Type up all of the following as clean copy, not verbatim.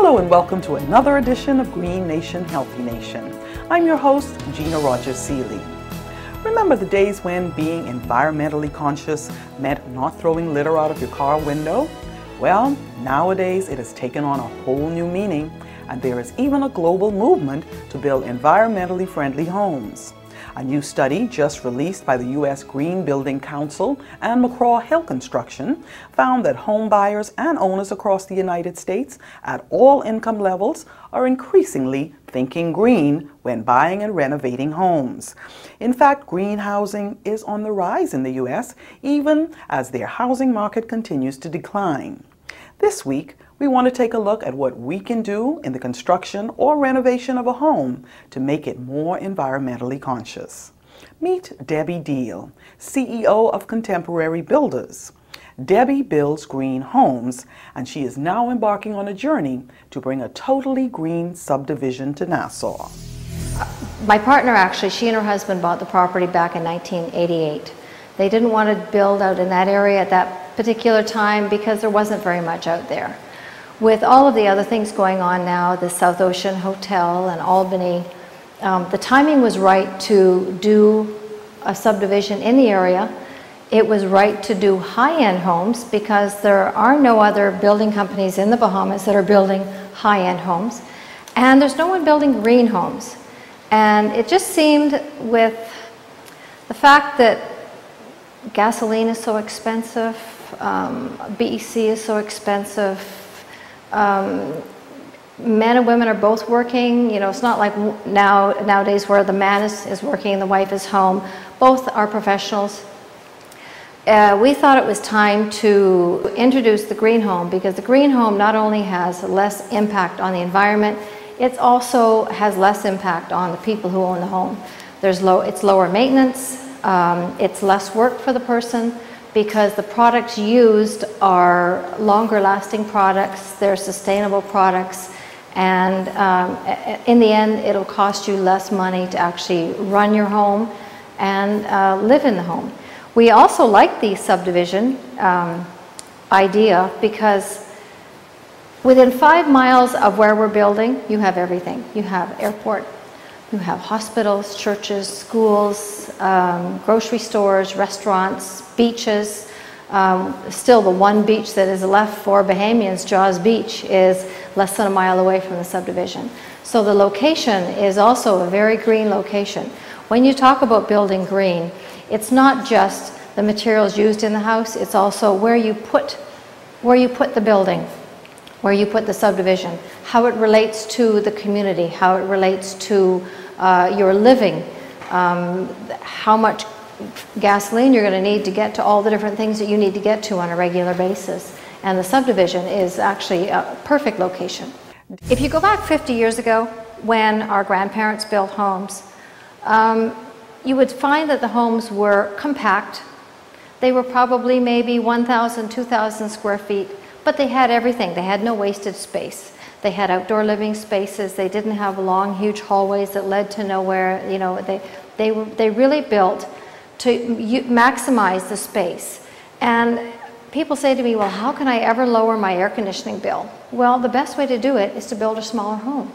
Hello and welcome to another edition of Green Nation, Healthy Nation. I'm your host, Gina Rogers-Seeley. Remember the days when being environmentally conscious meant not throwing litter out of your car window? Well, nowadays it has taken on a whole new meaning, and there is even a global movement to build environmentally friendly homes. A new study just released by the U.S. Green Building Council and McGraw-Hill Construction found that home buyers and owners across the United States at all income levels are increasingly thinking green when buying and renovating homes. In fact, green housing is on the rise in the U.S., even as their housing market continues to decline. This week, we want to take a look at what we can do in the construction or renovation of a home to make it more environmentally conscious. Meet Debbie Deal, CEO of Contemporary Builders. Debbie builds green homes, and she is now embarking on a journey to bring a totally green subdivision to Nassau. My partner, actually, she and her husband bought the property back in 1988. They didn't want to build out in that area at that particular time because there wasn't very much out there. With all of the other things going on now, the South Ocean Hotel and Albany, the timing was right to do a subdivision in the area. It was right to do high-end homes because there are no other building companies in the Bahamas that are building high-end homes. And there's no one building green homes. And it just seemed, with the fact that gasoline is so expensive, BEC is so expensive, men and women are both working. You know, it's not like nowadays where the man is working and the wife is home. Both are professionals. We thought it was time to introduce the green home because the green home not only has less impact on the environment, it also has less impact on the people who own the home. It's lower maintenance, it's less work for the person, because the products used are longer lasting products, they're sustainable products, and in the end it'll cost you less money to actually run your home and live in the home. We also like the subdivision idea because within 5 miles of where we're building, you have everything. You have airport, you have hospitals, churches, schools, grocery stores, restaurants, beaches. Still, the one beach that is left for Bahamians, Jaws Beach, is less than a mile away from the subdivision. So the location is also a very green location. When you talk about building green, it's not just the materials used in the house, it's also where you put the building, where you put the subdivision, how it relates to the community, how it relates to your living, how much gasoline you're going to need to get to all the different things that you need to get to on a regular basis. And the subdivision is actually a perfect location. If you go back 50 years ago, when our grandparents built homes, you would find that the homes were compact. They were probably maybe 1,000, 2,000 square feet, but they had everything. They had no wasted space. They had outdoor living spaces. They didn't have long, huge hallways that led to nowhere. You know, they really built to maximize the space. And people say to me, well, how can I ever lower my air conditioning bill? Well, the best way to do it is to build a smaller home.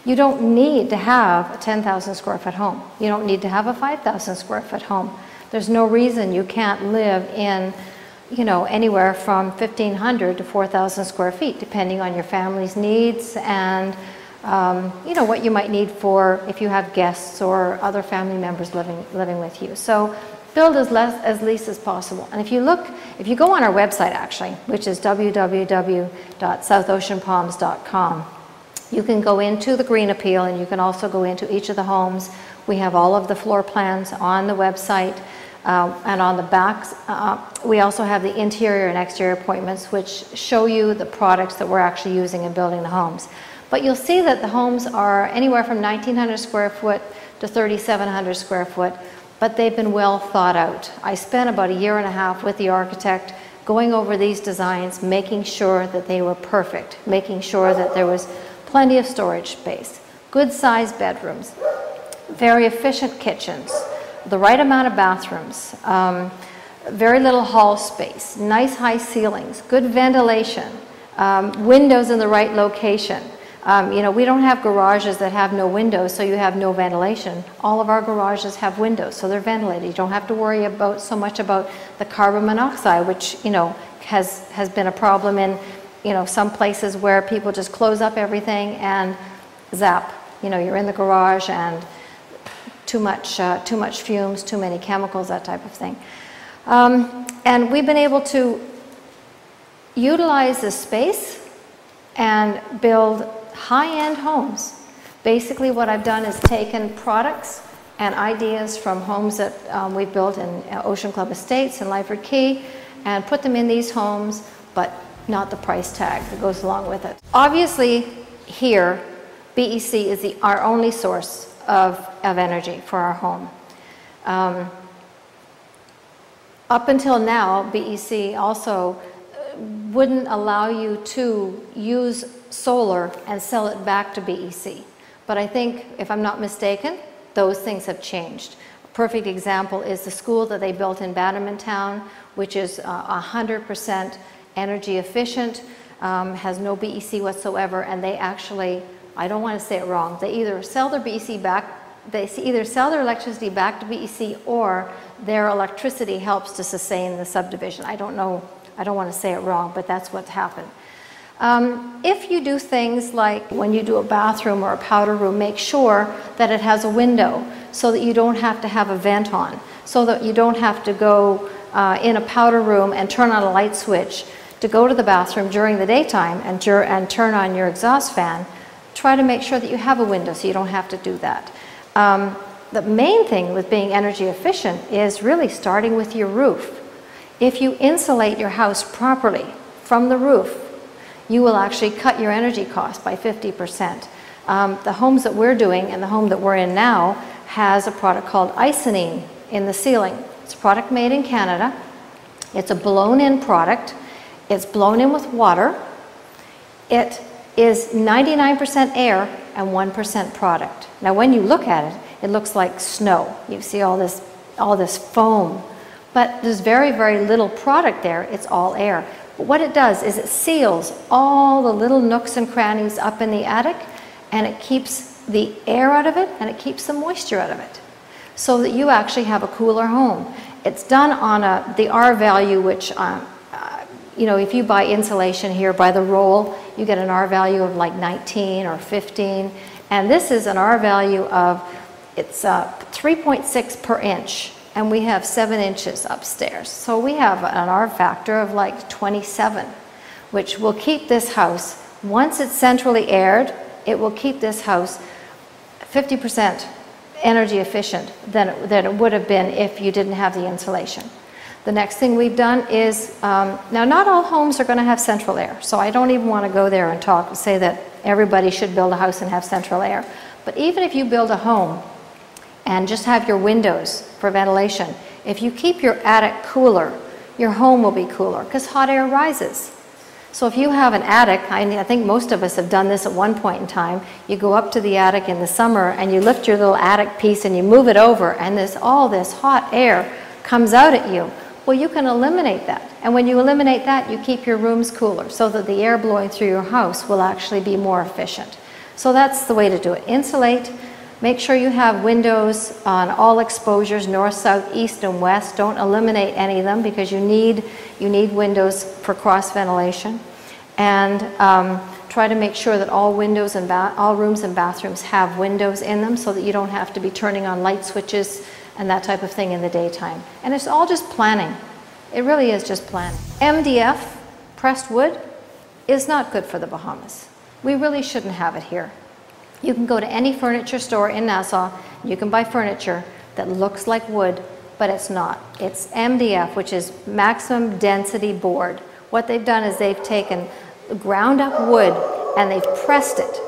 You don't need to have a 10,000 square foot home. You don't need to have a 5,000 square foot home. There's no reason you can't live in, you know, anywhere from 1,500 to 4,000 square feet, depending on your family's needs and, you know, what you might need for if you have guests or other family members living with you. So build as least as possible. And if you go on our website actually, which is www.southoceanpalms.com, you can go into the green appeal and you can also go into each of the homes. We have all of the floor plans on the website. And on the backs, we also have the interior and exterior appointments which show you the products that we're actually using in building the homes. But you'll see that the homes are anywhere from 1,900 square foot to 3,700 square foot, but they've been well thought out. I spent about 1.5 years with the architect going over these designs, making sure that they were perfect, making sure that there was plenty of storage space, good sized bedrooms, very efficient kitchens, the right amount of bathrooms, very little hall space, nice high ceilings, good ventilation, Windows in the right location. You know, we don't have garages that have no windows, so you have no ventilation. All of our garages have windows, so they're ventilated. You don't have to worry about so much about the carbon monoxide, which, you know, has been a problem in, you know, some places where people just close up everything and zap. You know, you're in the garage and too much fumes, too many chemicals, that type of thing. And we've been able to utilize this space and build high-end homes. Basically what I've done is taken products and ideas from homes that we've built in Ocean Club Estates and Lyford Key and put them in these homes, but not the price tag that goes along with it. Obviously here, BEC is our only source of energy for our home. Up until now, BEC also wouldn't allow you to use solar and sell it back to BEC. But I think, if I'm not mistaken, those things have changed. A perfect example is the school that they built in Bannerman Town, which is 100% energy efficient, has no BEC whatsoever, and they actually, I don't want to say it wrong, they either sell their BEC back, they either sell their electricity back to BEC or their electricity helps to sustain the subdivision. I don't know, I don't want to say it wrong, but that's what's happened. If you do things like when you do a bathroom or a powder room, make sure that it has a window so that you don't have to have a vent on, so that you don't have to go in a powder room and turn on a light switch to go to the bathroom during the daytime and turn on your exhaust fan. Try to make sure that you have a window so you don't have to do that. The main thing with being energy efficient is really starting with your roof. If you insulate your house properly from the roof, you will actually cut your energy cost by 50%. The homes that we're doing and the home that we're in now has a product called Isonine in the ceiling. It's a product made in Canada. It's a blown-in product. It's blown in with water. It is 99% air and 1% product. Now when you look at it, it looks like snow. You see all this foam. But there's very, very little product there. It's all air. But what it does is it seals all the little nooks and crannies up in the attic, and it keeps the air out of it and it keeps the moisture out of it, so that you actually have a cooler home. It's done on the R value, which you know, if you buy insulation here by the roll, you get an R value of like 19 or 15, and this is an R value of, it's 3.6 per inch. And we have 7 inches upstairs. So we have an R factor of like 27, which will keep this house, once it's centrally aired, it will keep this house 50% energy efficient than it would have been if you didn't have the insulation. The next thing we've done is, now not all homes are going to have central air, so I don't even want to go there and say that everybody should build a house and have central air. But even if you build a home and just have your windows for ventilation, if you keep your attic cooler, your home will be cooler because hot air rises. So if you have an attic, I think most of us have done this at one point in time, you go up to the attic in the summer and you lift your little attic piece and you move it over, and all this hot air comes out at you. Well, you can eliminate that. And when you eliminate that, you keep your rooms cooler so that the air blowing through your house will actually be more efficient. So that's the way to do it. Insulate. Make sure you have windows on all exposures, north, south, east, and west. Don't eliminate any of them because you need windows for cross ventilation. And try to make sure that all windows and all rooms and bathrooms have windows in them so that you don't have to be turning on light switches and that type of thing in the daytime. And it's all just planning. It really is just planning. MDF, pressed wood, is not good for the Bahamas. We really shouldn't have it here. You can go to any furniture store in Nassau, you can buy furniture that looks like wood, but it's not. It's MDF, which is maximum density board. What they've done is they've taken ground up wood and they've pressed it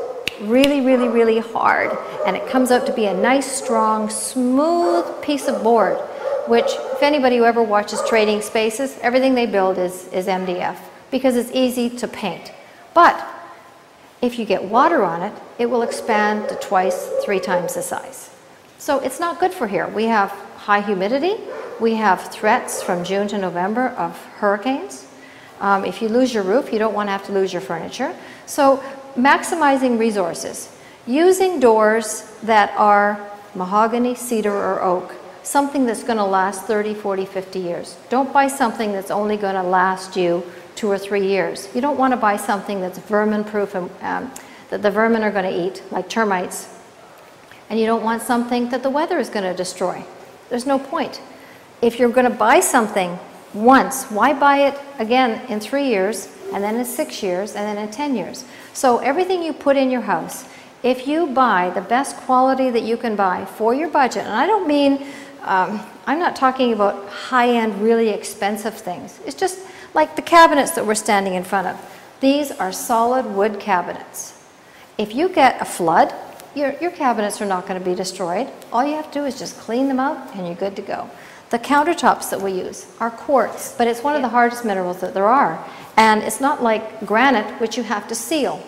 really, really, really hard, and it comes out to be a nice, strong, smooth piece of board, which if anybody who ever watches Trading Spaces, everything they build is MDF because it's easy to paint. But if you get water on it, it will expand to 2, 3 times the size. So it's not good for here. We have high humidity. We have threats from June to November of hurricanes. If you lose your roof, you don't want to have to lose your furniture. So maximizing resources. Using doors that are mahogany, cedar, or oak. Something that's going to last 30, 40, 50 years. Don't buy something that's only going to last you 2 or 3 years. You don't want to buy something that's vermin-proof and that the vermin are going to eat, like termites. And you don't want something that the weather is going to destroy. There's no point. If you're going to buy something once, why buy it again in 3 years, and then in 6 years, and then in 10 years? So everything you put in your house, if you buy the best quality that you can buy for your budget, and I don't mean, I'm not talking about high-end, really expensive things. It's just like the cabinets that we're standing in front of. These are solid wood cabinets. If you get a flood, your cabinets are not going to be destroyed. All you have to do is just clean them out and you're good to go. The countertops that we use are quartz, but it's one of the hardest minerals that there are. And it's not like granite, which you have to seal.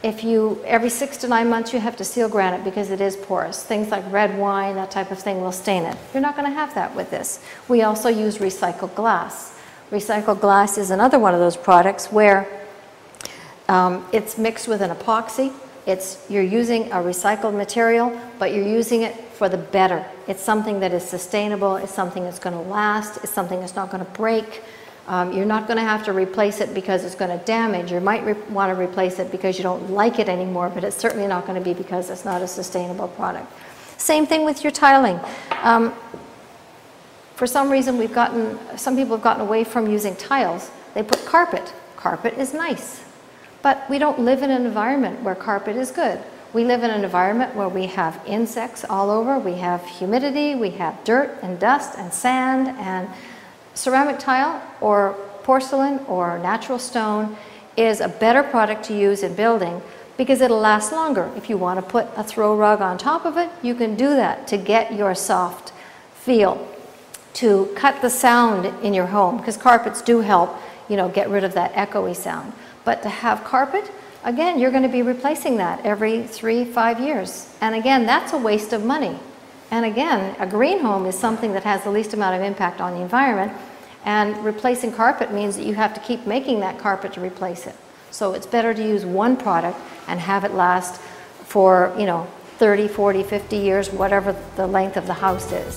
Every 6 to 9 months you have to seal granite because it is porous. Things like red wine, that type of thing will stain it. You're not going to have that with this. We also use recycled glass. Recycled glass is another one of those products where it's mixed with an epoxy. You're using a recycled material, but you're using it for the better. It's something that is sustainable, it's something that's going to last, it's something that's not going to break. You're not going to have to replace it because it's going to damage. You might want to replace it because you don't like it anymore, but it's certainly not going to be because it's not a sustainable product. Same thing with your tiling. For some reason, some people have gotten away from using tiles. They put carpet. Carpet is nice. But we don't live in an environment where carpet is good. We live in an environment where we have insects all over, we have humidity, we have dirt and dust and sand, and ceramic tile or porcelain or natural stone is a better product to use in building because it'll last longer. If you want to put a throw rug on top of it, you can do that to get your soft feel, to cut the sound in your home, because carpets do help, get rid of that echoey sound. But to have carpet, again, you're going to be replacing that every 3-5 years. And again, that's a waste of money. And again, a green home is something that has the least amount of impact on the environment. And replacing carpet means that you have to keep making that carpet to replace it. So it's better to use one product and have it last for, 30, 40, 50 years, whatever the length of the house is.